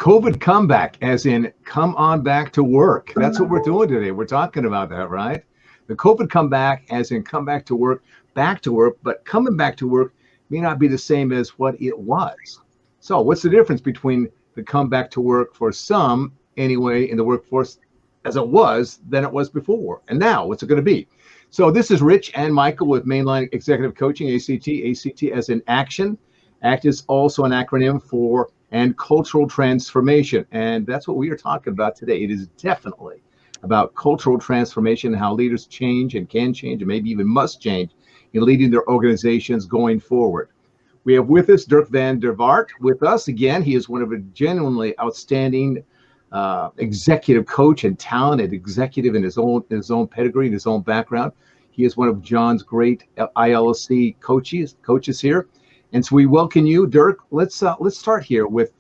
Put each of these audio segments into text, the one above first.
COVID comeback, as in come on back to work. That's what we're doing today. We're talking about that, right? The COVID comeback, as in come back to work, but coming back to work may not be the same as what it was. So what's the difference between the comeback to work for some, anyway, in the workforce as it was than it was before? And now, what's it going to be? So this is Rich and Maikel with Mainline Executive Coaching, ACT. ACT as in action. ACT is also an acronym for and cultural transformation. And that's what we are talking about today. It is definitely about cultural transformation, how leaders change and can change and maybe even must change in leading their organizations going forward. We have with us Dirk Van Der Vaart with us again. He is one of a genuinely outstanding executive coach and talented executive in his own pedigree, in his own background. He is one of John's great ILC coaches here. And so we welcome you, Dirk. Let's start here with,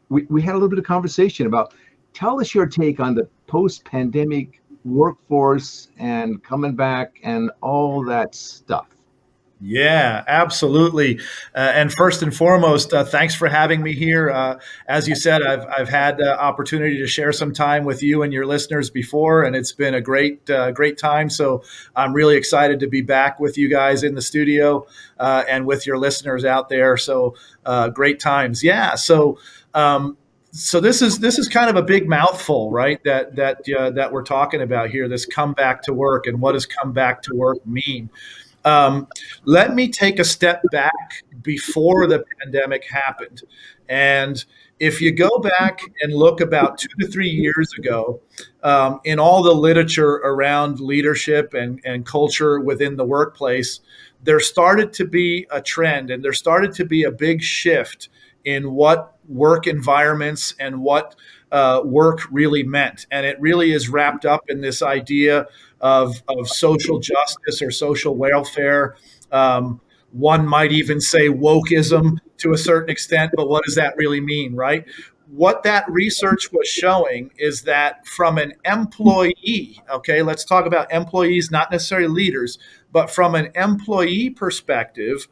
we had a little bit of conversation about, tell us your take on the post-pandemic workforce and coming back and all that stuff. Yeah, absolutely. And first and foremost, thanks for having me here. As you said, I've had the opportunity to share some time with you and your listeners before, and it's been a great time. So I'm really excited to be back with you guys in the studio and with your listeners out there. So great times. Yeah. So this is kind of a big mouthful, right? That we're talking about here. This come back to work, and what does come back to work mean? Let me take a step back before the pandemic happened. And if you go back and look about 2 to 3 years ago, in all the literature around leadership and culture within the workplace, there started to be a trend and there started to be a big shift in what work environments and what work really meant. And it really is wrapped up in this idea of social justice or social welfare. One might even say wokeism to a certain extent, but what does that really mean, right? What that research was showing is that from an employee, okay, let's talk about employees, not necessarily leaders, but from an employee perspective,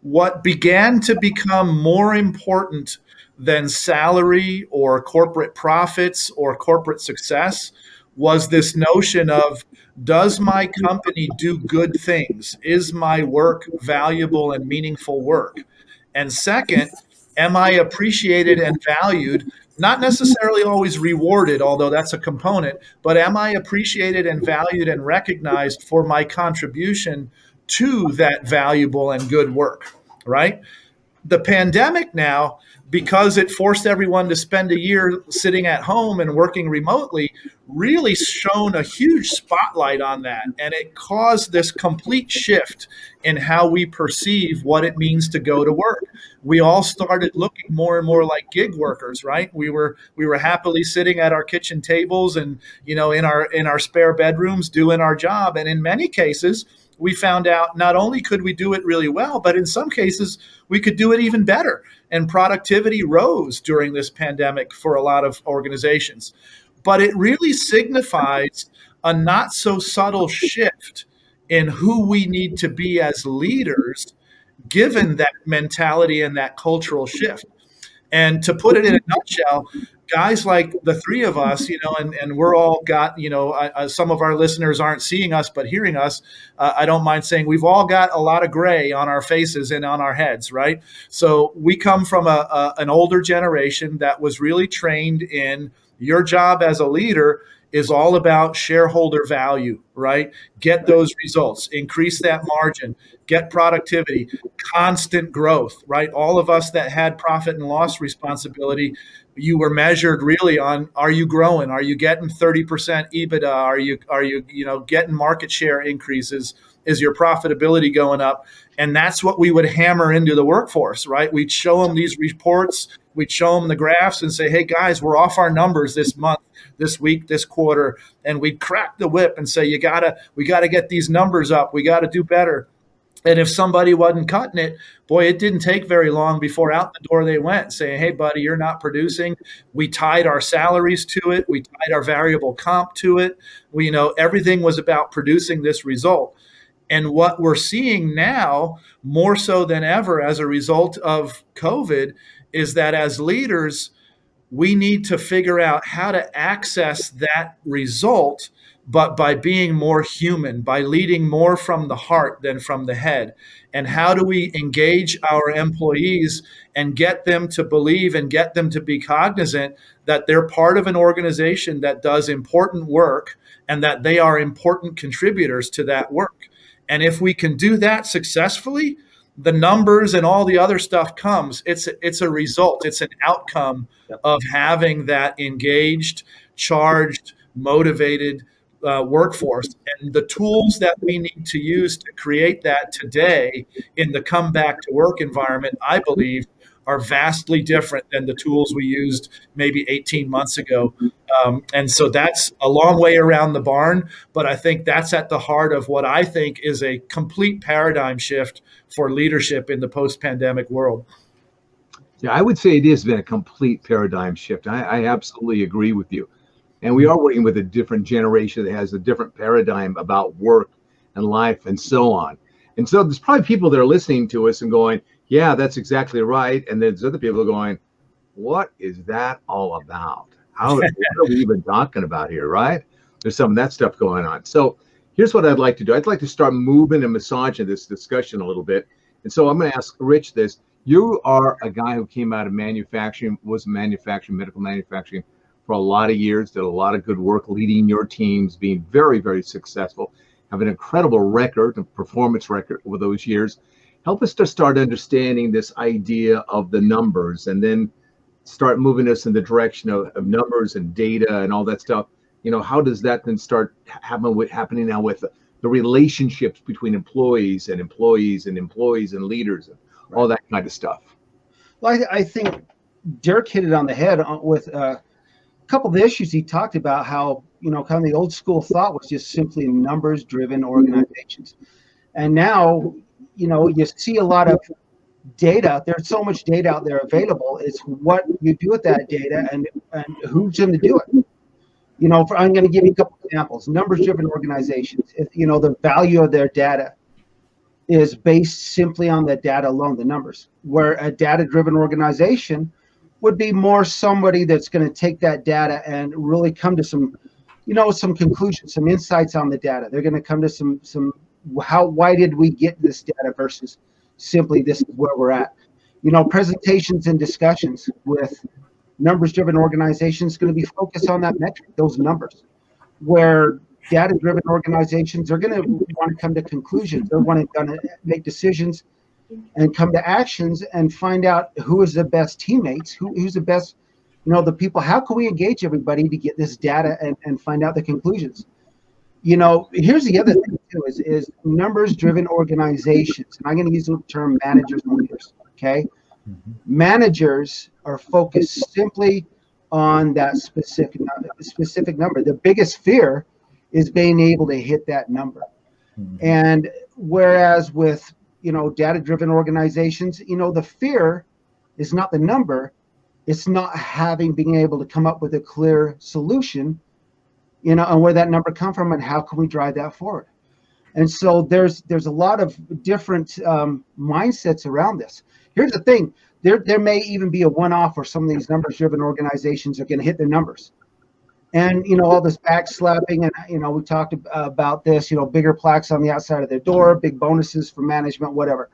what began to become more important than salary or corporate profits or corporate success was this notion of, does my company do good things? Is my work valuable and meaningful work? And second, am I appreciated and valued? Not necessarily always rewarded, although that's a component, but am I appreciated and valued and recognized for my contribution to that valuable and good work, right? The pandemic now, because it forced everyone to spend a year sitting at home and working remotely, really shone a huge spotlight on that. And it caused this complete shift in how we perceive what it means to go to work. We all started looking more and more like gig workers, right? We were happily sitting at our kitchen tables and, in our spare bedrooms doing our job. And in many cases, we found out not only could we do it really well, but in some cases we could do it even better. And productivity rose during this pandemic for a lot of organizations. But it really signifies a not so subtle shift in who we need to be as leaders, given that mentality and that cultural shift. And to put it in a nutshell, guys like the three of us, and we're all got, some of our listeners aren't seeing us, but hearing us, I don't mind saying we've all got a lot of gray on our faces and on our heads, right? So we come from an older generation that was really trained in your job as a leader is all about shareholder value, right? Get those results, increase that margin, get productivity, constant growth, right? All of us that had profit and loss responsibility, you were measured really on, are you growing? Are you getting 30% EBITDA? Are you getting market share increases? Is your profitability going up? And that's what we would hammer into the workforce, right? We'd show them these reports, we'd show them the graphs and say, hey guys, we're off our numbers this month, this week, this quarter. And we'd crack the whip and say, we gotta get these numbers up. We gotta do better. And if somebody wasn't cutting it, boy, it didn't take very long before out the door they went saying, hey, buddy, you're not producing. We tied our salaries to it. We tied our variable comp to it. Everything was about producing this result. And what we're seeing now, more so than ever as a result of COVID, is that as leaders, we need to figure out how to access that result, but by being more human, by leading more from the heart than from the head. And how do we engage our employees and get them to believe and get them to be cognizant that they're part of an organization that does important work and that they are important contributors to that work? And if we can do that successfully, the numbers and all the other stuff comes. It's a result. It's an outcome of having that engaged, charged, motivated workforce. And the tools that we need to use to create that today in the come back to work environment, I believe, are vastly different than the tools we used maybe 18 months ago. And so that's a long way around the barn, but I think that's at the heart of what I think is a complete paradigm shift for leadership in the post-pandemic world. Yeah, I would say it has been a complete paradigm shift. I absolutely agree with you. And we are working with a different generation that has a different paradigm about work and life and so on. And so there's probably people that are listening to us and going, yeah, that's exactly right. And there's other people going, what is that all about? What are we even talking about here, right? There's some of that stuff going on. So here's what I'd like to do. I'd like to start moving and massaging this discussion a little bit. And so I'm going to ask Rich this. You are a guy who came out of manufacturing, was manufacturing, medical manufacturing for a lot of years, did a lot of good work leading your teams, being very, very successful, have an incredible record, a performance record over those years. Help us to start understanding this idea of the numbers and then start moving us in the direction of numbers and data and all that stuff. You know, how does that then start happening now with the relationships between employees and employees and employees and leaders and all that kind of stuff? Well, I think Dirk hit it on the head with a couple of the issues he talked about, how, you know, kind of the old school thought was just simply numbers driven organizations. And now, you know, you see a lot of data. There's so much data out there available. It's what you do with that data and who's going to do it. You know, I'm going to give you a couple of examples. Numbers-driven organizations, you know, the value of their data is based simply on the data alone, the numbers. Where a data-driven organization would be more somebody that's going to take that data and really come to some, you know, some conclusions, some insights on the data. They're going to come to why did we get this data versus simply this is where we're at. You know, presentations and discussions with numbers-driven organizations going to be focused on that metric, those numbers, where data-driven organizations are going to want to come to conclusions. They're going to make decisions and come to actions and find out who is the best teammates, who's the best, you know, the people. How can we engage everybody to get this data and find out the conclusions? You know, here's the other thing too, is numbers-driven organizations, and I'm going to use the term managers and leaders, okay? Mm-hmm. Managers are focused simply on that specific number. The biggest fear is being able to hit that number. Mm-hmm. And whereas with, you know, data-driven organizations, you know, the fear is not the number, it's not being able to come up with a clear solution, you know, and where that number come from and how can we drive that forward. And so there's a lot of different mindsets around this. Here's the thing, there may even be a one-off where some of these numbers-driven organizations are going to hit their numbers. And, you know, all this backslapping, and, you know, we talked about this, you know, bigger plaques on the outside of their door, big bonuses for management, whatever.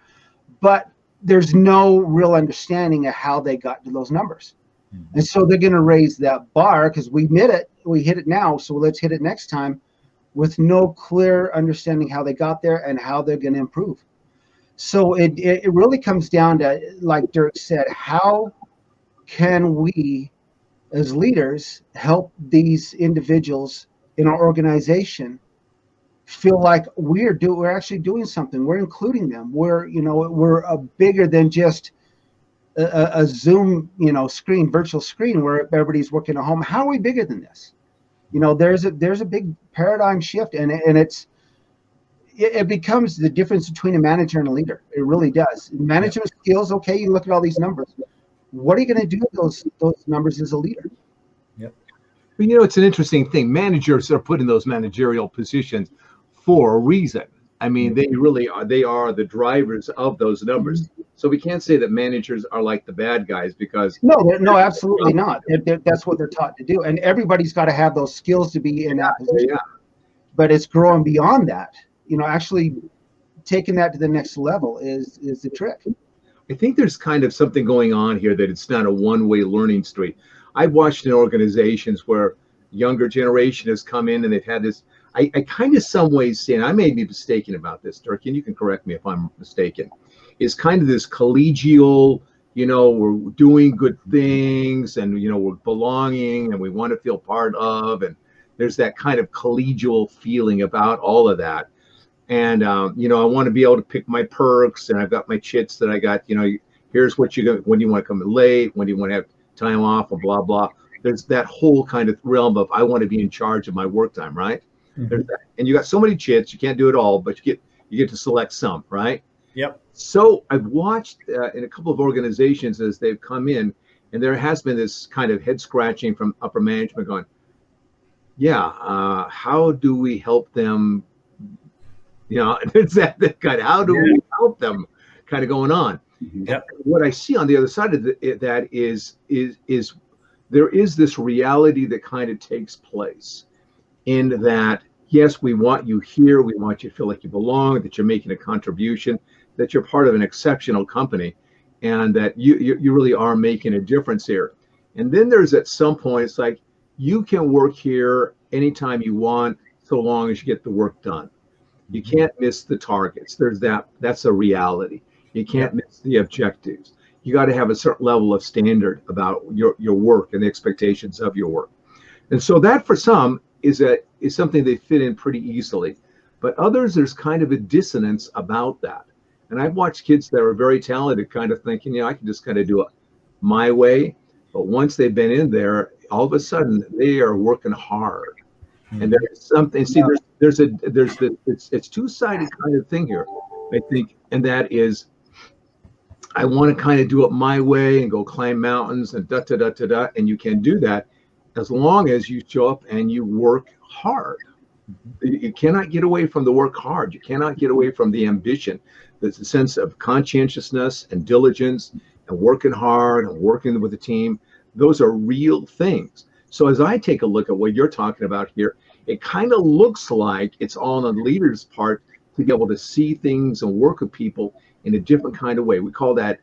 But there's no real understanding of how they got to those numbers. Mm-hmm. And so they're going to raise that bar because we hit it now, so let's hit it next time, with no clear understanding how they got there and how they're going to improve. So it really comes down to, like Dirk said, how can we as leaders help these individuals in our organization feel like we're actually doing something. We're including them. We're bigger than just a Zoom, you know, screen, virtual screen where everybody's working at home. How are we bigger than this? You know, there's a big paradigm shift, and it becomes the difference between a manager and a leader. It really does. Management skills, okay, you look at all these numbers. What are you going to do with those numbers as a leader? Yep. Well, you know, it's an interesting thing. Managers are put in those managerial positions for a reason. I mean, they really are. They are the drivers of those numbers. So we can't say that managers are like the bad guys because No, absolutely not. That's what they're taught to do, and everybody's got to have those skills to be in that position. yeah. But it's growing beyond that. Actually taking that to the next level is the trick. I think there's kind of something going on here that it's not a one-way learning street. I've watched in organizations where younger generation has come in and they've had this. I kind of some ways see, and I may be mistaken about this, Dirk, and you can correct me if I'm mistaken, is kind of this collegial, we're doing good things and, we're belonging and we want to feel part of, and there's that kind of collegial feeling about all of that. And, I want to be able to pick my perks, and I've got my chits that I got, here's what when do you want to come in late, when do you want to have time off, and blah, blah. There's that whole kind of realm of I want to be in charge of my work time, right? Mm-hmm. There's that. And you got so many chits, you can't do it all, but you get to select some, right? Yep. So I've watched in a couple of organizations as they've come in, and there has been this kind of head scratching from upper management going, how do we help them? It's that kind of, how do we help them kind of going on? Yep. What I see on the other side of that is there is this reality that kind of takes place in that, yes, we want you here. We want you to feel like you belong, that you're making a contribution, that you're part of an exceptional company, and that you really are making a difference here. And then there's at some point, it's like, you can work here anytime you want, so long as you get the work done. You can't miss the targets. That's a reality. You can't miss the objectives. You got to have a certain level of standard about your work and the expectations of your work. And so that for some is something they fit in pretty easily. But others, there's kind of a dissonance about that. And I've watched kids that are very talented kind of thinking, I can just kind of do it my way. But once they've been in there, all of a sudden they are working hard. And there's something, it's two-sided kind of thing here, I think. And that is, I want to kind of do it my way and go climb mountains and da-da-da-da-da. And you can do that as long as you show up and you work hard. You cannot get away from the work hard. You cannot get away from the ambition. There's a sense of conscientiousness and diligence and working hard and working with the team. Those are real things. So as I take a look at what you're talking about here, it kind of looks like it's all on the leader's part to be able to see things and work with people in a different kind of way. We call that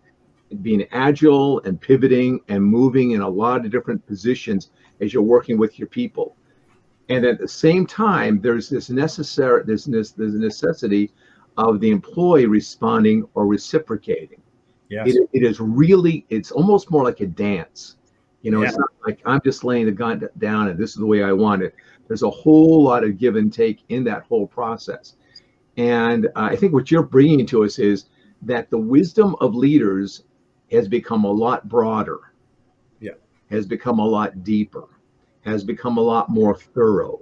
being agile and pivoting and moving in a lot of different positions as you're working with your people. And at the same time, there's this necessity of the employee responding or reciprocating. Yes. It is really, it's almost more like a dance. It's not like I'm just laying the gun down and this is the way I want it. There's a whole lot of give and take in that whole process. And I think what you're bringing to us is that the wisdom of leaders has become a lot broader, has become a lot deeper, has become a lot more thorough.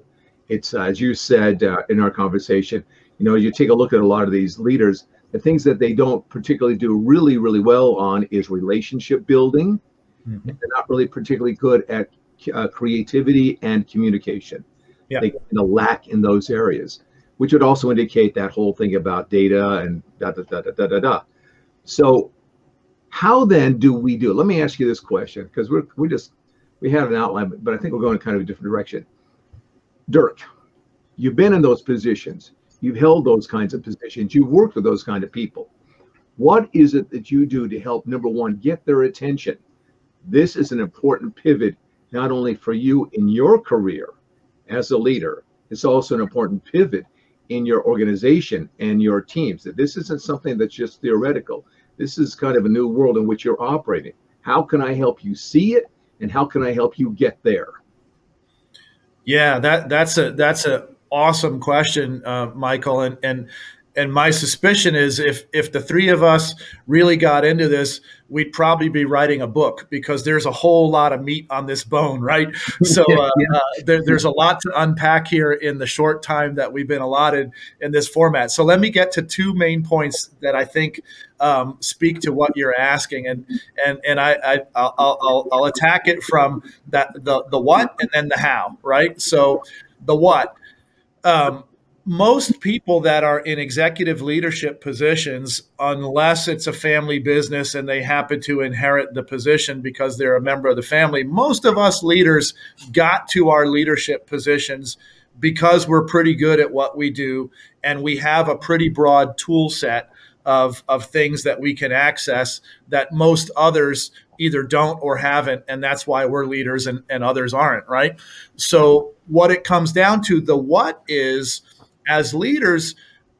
It's, as you said in our conversation, you take a look at a lot of these leaders, the things that they don't particularly do really, really well on is relationship building. Mm-hmm. They're not really particularly good at creativity and communication. They kind of lack in those areas, which would also indicate that whole thing about data and da-da-da-da-da-da. So how then do we do it? Let me ask you this question, because we have an outline, but I think we're going in kind of a different direction. Dirk, you've been in those positions. You've held those kinds of positions. You've worked with those kind of people. What is it that you do to help, number one, get their attention? This is an important pivot, not only for you in your career as a leader, it's also an important pivot in your organization and your teams. That this isn't something that's just theoretical. This is kind of a new world in which you're operating. How can I help you see it? And how can I help you get there? Yeah, that's a awesome question, Maikel. And my suspicion is if the three of us really got into this, we'd probably be writing a book, because there's a whole lot of meat on this bone, right? So there's a lot to unpack here in the short time that we've been allotted in this format. So let me get to two main points that I think speak to what you're asking, and I'll attack it from the what and then the how, right? So the what. most people that are in executive leadership positions, unless it's a family business and they happen to inherit the position because they're a member of the family, most of us leaders got to our leadership positions because we're pretty good at what we do and we have a pretty broad tool set of things that we can access that most others either don't or haven't, and that's why we're leaders and others aren't, right? So what it comes down to, the what is, as leaders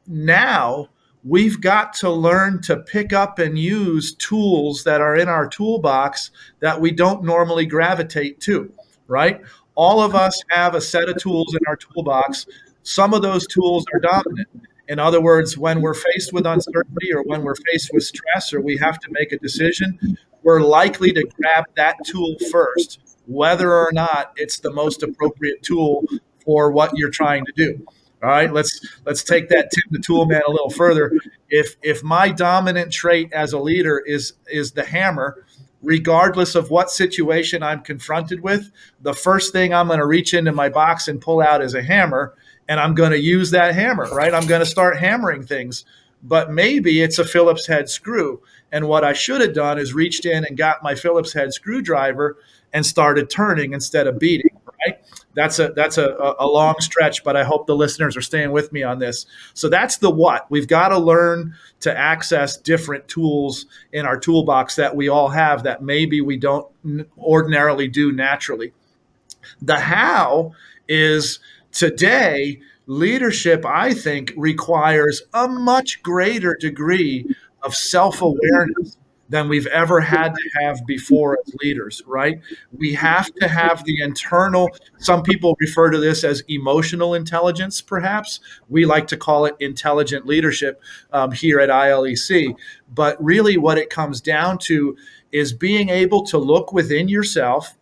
now, we've got to learn to pick up and use tools that are in our toolbox that we don't normally gravitate to, right? All of us have a set of tools in our toolbox. Some of those tools are dominant. In other words, when we're faced with uncertainty or when we're faced with stress or we have to make a decision, we're likely to grab that tool first, whether or not it's the most appropriate tool for what you're trying to do. All right, let's take that Tim the Tool Man a little further. If my dominant trait as a leader is the hammer, regardless of what situation I'm confronted with, the first thing I'm going to reach into my box and pull out is a hammer, and I'm going to use that hammer, right? I'm going to start hammering things. But maybe it's a Phillips head screw. And what I should have done is reached in and got my Phillips head screwdriver and started turning instead of beating, right? That's a long stretch, but I hope the listeners are staying with me on this. So that's the what. We've got to learn to access different tools in our toolbox that we all have that maybe we don't ordinarily do naturally. The how is today, leadership, I think, requires a much greater degree of self-awareness than we've ever had to have before as leaders, right? We have to have the internal, some people refer to this as emotional intelligence, perhaps. We like to call it intelligent leadership here at ILEC. But really what it comes down to is being able to look within yourself,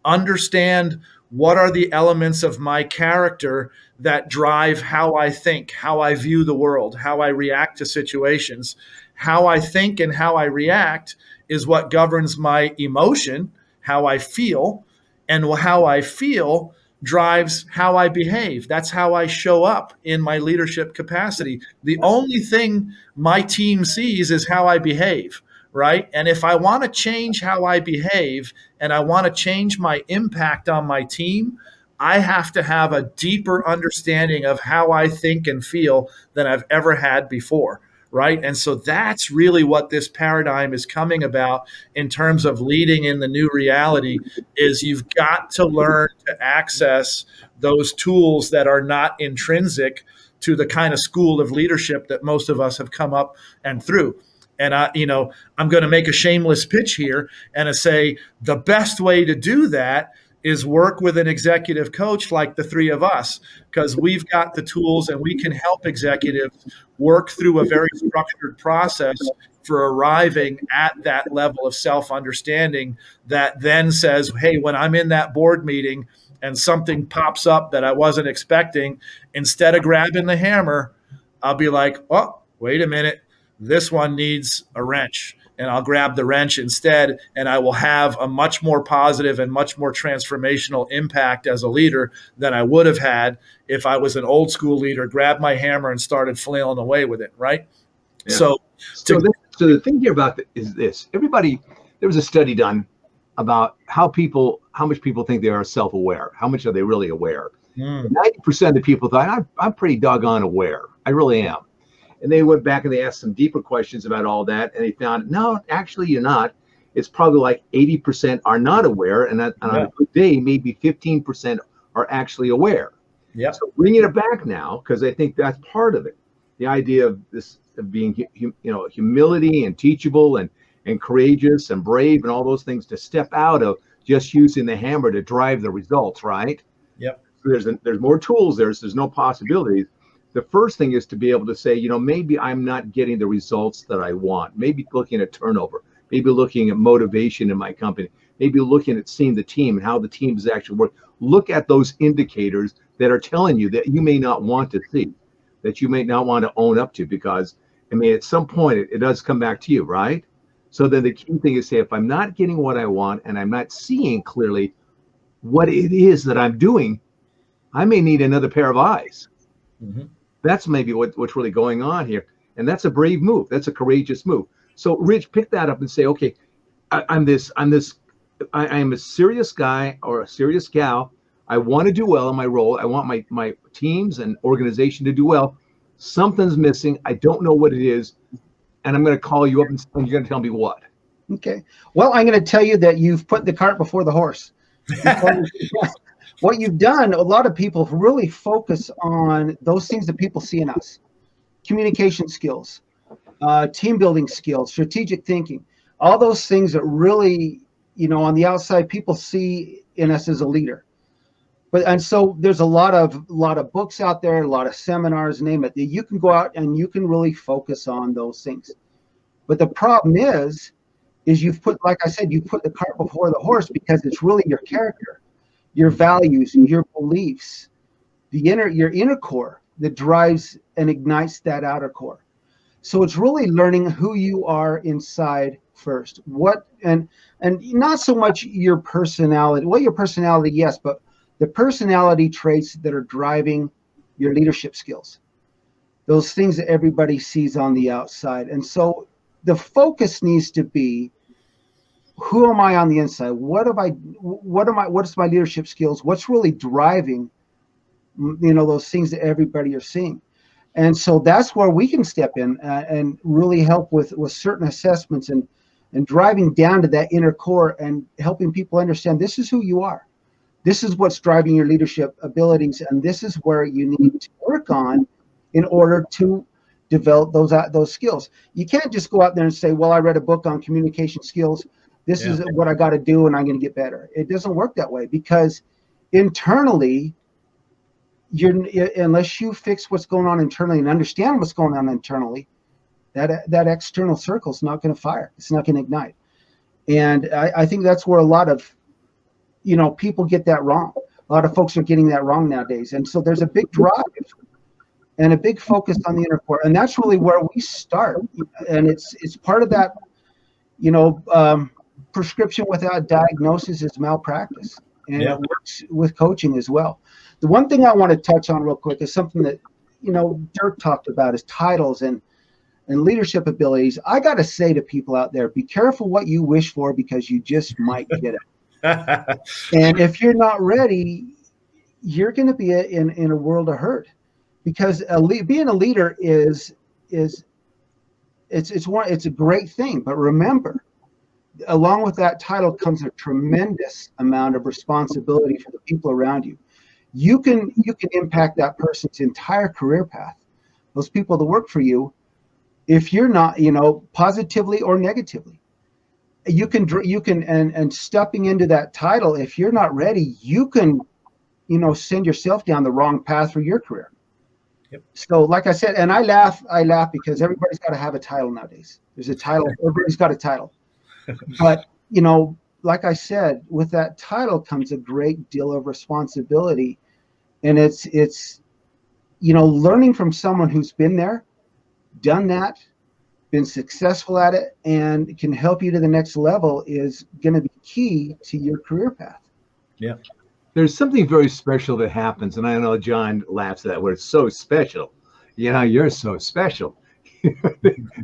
understand what are the elements of my character that drive how I think, how I view the world, how I react to situations. How I think and how I react is what governs my emotion, how I feel, and how I feel drives how I behave. That's how I show up in my leadership capacity. The only thing my team sees is how I behave, right? And if I want to change how I behave and I want to change my impact on my team, I have to have a deeper understanding of how I think and feel than I've ever had before. Right. And so that's really what this paradigm is coming about in terms of leading in the new reality is you've got to learn to access those tools that are not intrinsic to the kind of school of leadership that most of us have come up and through. And I'm going to make a shameless pitch here and say the best way to do that is work with an executive coach like the three of us, because we've got the tools and we can help executives work through a very structured process for arriving at that level of self-understanding that then says, hey, when I'm in that board meeting and something pops up that I wasn't expecting, instead of grabbing the hammer, I'll be like, oh, wait a minute, this one needs a wrench. And I'll grab the wrench instead, and I will have a much more positive and much more transformational impact as a leader than I would have had if I was an old school leader, grabbed my hammer and started flailing away with it, right? Yeah. So the thing here about is this. Everybody, there was a study done about how much people think they are self-aware. How much are they really aware? 90% of the people thought, I'm pretty doggone aware. I really am. And they went back and they asked some deeper questions about all that. And they found, no, actually, you're not. It's probably like 80% are not aware. And on a good day, maybe 15% are actually aware. Yeah. So bringing it back now, because I think that's part of it. The idea of this of being, humility and teachable and courageous and brave and all those things to step out of just using the hammer to drive the results, right? Yep. So there's more tools there. So there's no possibilities. The first thing is to be able to say, maybe I'm not getting the results that I want. Maybe looking at turnover, maybe looking at motivation in my company, maybe looking at seeing the team and how the team is actually working. Look at those indicators that are telling you that you may not want to see, that you may not want to own up to, because, at some point it does come back to you, right? So then the key thing is say, if I'm not getting what I want and I'm not seeing clearly what it is that I'm doing, I may need another pair of eyes. Mm-hmm. That's maybe what's really going on here. And that's a brave move. That's a courageous move. So Rich, pick that up and say, okay, I am a serious guy or a serious gal. I want to do well in my role. I want my teams and organization to do well. Something's missing. I don't know what it is. And I'm going to call you up and you're going to tell me what. Okay. Well, I'm going to tell you that you've put the cart before the horse. What you've done, a lot of people really focus on those things that people see in us. Communication skills, team building skills, strategic thinking, all those things that really, on the outside, people see in us as a leader. And so there's a lot of books out there, a lot of seminars, name it. You can go out and you can really focus on those things. But the problem is you've put, like I said, you put the cart before the horse, because it's really your character, your values, your beliefs, your inner core that drives and ignites that outer core. So it's really learning who you are inside first. And not so much your personality. Well, your personality, yes, but the personality traits that are driving your leadership skills. Those things that everybody sees on the outside. And so the focus needs to be, who am I on the inside? What is my leadership skills? What's really driving, those things that everybody are seeing? And so that's where we can step in and really help with certain assessments and driving down to that inner core and helping people understand this is who you are. This is what's driving your leadership abilities, and this is where you need to work on in order to develop those skills. You can't just go out there and say, well, I read a book on communication skills. This is what I got to do, and I'm going to get better. It doesn't work that way, because internally, unless you fix what's going on internally and understand what's going on internally, that external circle is not going to fire. It's not going to ignite. And I think that's where a lot of people get that wrong. A lot of folks are getting that wrong nowadays. And so there's a big drive and a big focus on the inner core. And that's really where we start. And it's part of that, prescription without diagnosis is malpractice. And it works with coaching as well. The one thing I want to touch on real quick is something that, Dirk talked about, is titles and leadership abilities. I got to say to people out there, be careful what you wish for, because you just might get it. And if you're not ready, you're going to be in a world of hurt, because being a leader it's a great thing. But remember, along with that title comes a tremendous amount of responsibility for the people around you. You can impact that person's entire career path, those people that work for you, if you're not, positively or negatively. You can and stepping into that title, if you're not ready, you can, send yourself down the wrong path for your career. Yep. So like I said, and I laugh because everybody's got to have a title nowadays. There's a title, everybody's got a title. But, like I said, with that title comes a great deal of responsibility. And it's learning from someone who's been there, done that, been successful at it, and can help you to the next level is going to be key to your career path. Yeah. There's something very special that happens. And I know John laughs at that word. It's so special. You're so special.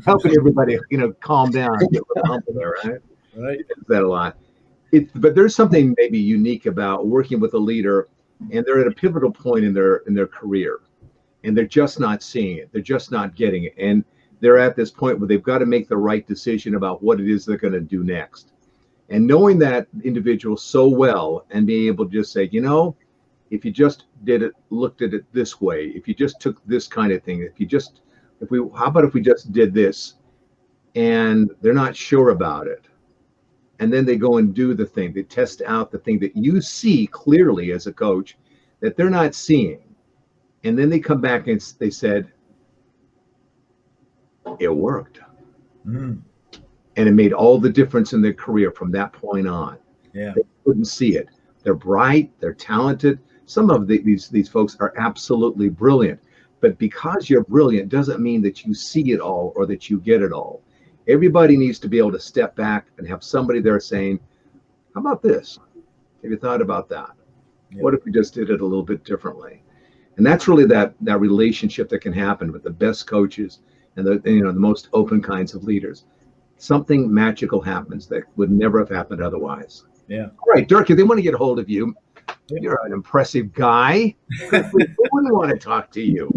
Helping everybody, calm down, get a little humble there, right? Right. That a lot. But there's something maybe unique about working with a leader, and they're at a pivotal point in their career, and they're just not seeing it. They're just not getting it. And they're at this point where they've got to make the right decision about what it is they're going to do next. And knowing that individual so well and being able to just say, if you just looked at it this way, if you just took this kind of thing, how about if we just did this? And they're not sure about it. And then they go and do the thing. They test out the thing that you see clearly as a coach that they're not seeing. And then they come back and they said, it worked. Mm. And it made all the difference in their career from that point on. Yeah. They couldn't see it. They're bright. They're talented. Some of these folks are absolutely brilliant. But because you're brilliant doesn't mean that you see it all or that you get it all. Everybody needs to be able to step back and have somebody there saying, how about this? Have you thought about that? Yeah. What if we just did it a little bit differently? And that's really that relationship that can happen with the best coaches and the most open kinds of leaders. Something magical happens that would never have happened otherwise. Yeah. All right, Dirk, if they want to get a hold of you, you're an impressive guy. Who would want to talk to you?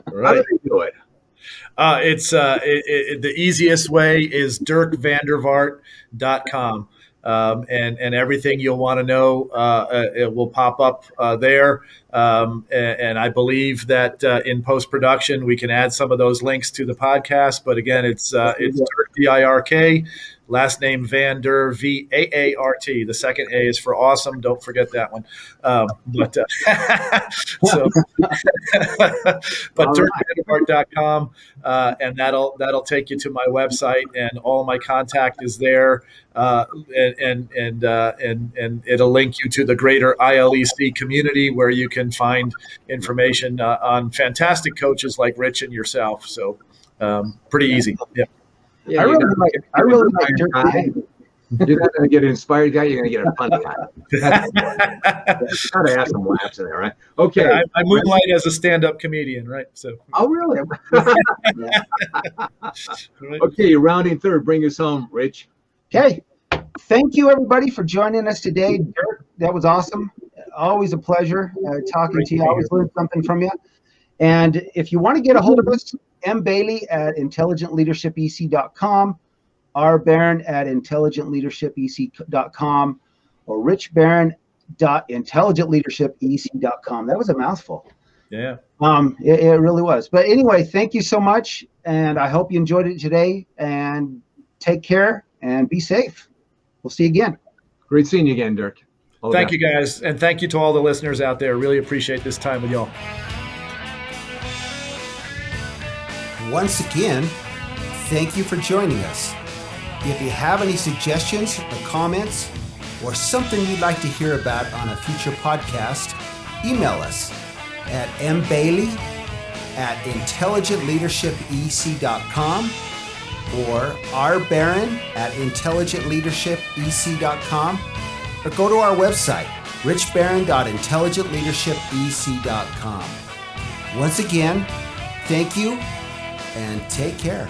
Right. How do they do it? The easiest way is dirkvandervaart.com. And everything you'll want to know, it will pop up there. And I Believe that in post-production, we can add some of those links to the podcast. But again, it's Dirk, D-I-R-K, last name Van Der, V-A-A-R-T. The second A is for awesome. Don't forget that one. But dirkvandervaart.com, and that'll take you to my website, and all my contact is there. And it'll link you to the greater ILEC community, where you can find information on fantastic coaches like Rich and yourself. So pretty easy. Yeah. I really like Dirk. You're not going to get an inspired guy. You're going to get a funny guy. Got to have some laughs in there, right? Okay. Yeah, I moonlight as a stand-up comedian, right? So. Oh, really? Okay, you're rounding third. Bring us home, Rich. Okay. Thank you, everybody, for joining us today. Dirk, that was awesome. Always a pleasure talking to you. I always learn something from you. And if you want to get a hold of us, M. Bailey at intelligentleadershipec.com, R. Barron at intelligentleadershipec.com, or richbarron.intelligentleadershipec.com. That was a mouthful. Yeah. It really was. But anyway, thank you so much, and I hope you enjoyed it today. And take care and be safe. We'll see you again. Great seeing you again, Dirk. Thank you, guys. And thank you to all the listeners out there. Really appreciate this time with y'all. Once again, thank you for joining us. If you have any suggestions or comments, or something you'd like to hear about on a future podcast, email us at mbailey@intelligentleadershipec.com or rbarron@intelligentleadershipec.com, or go to our website, richbarron.intelligentleadershipec.com. Once again, thank you and take care.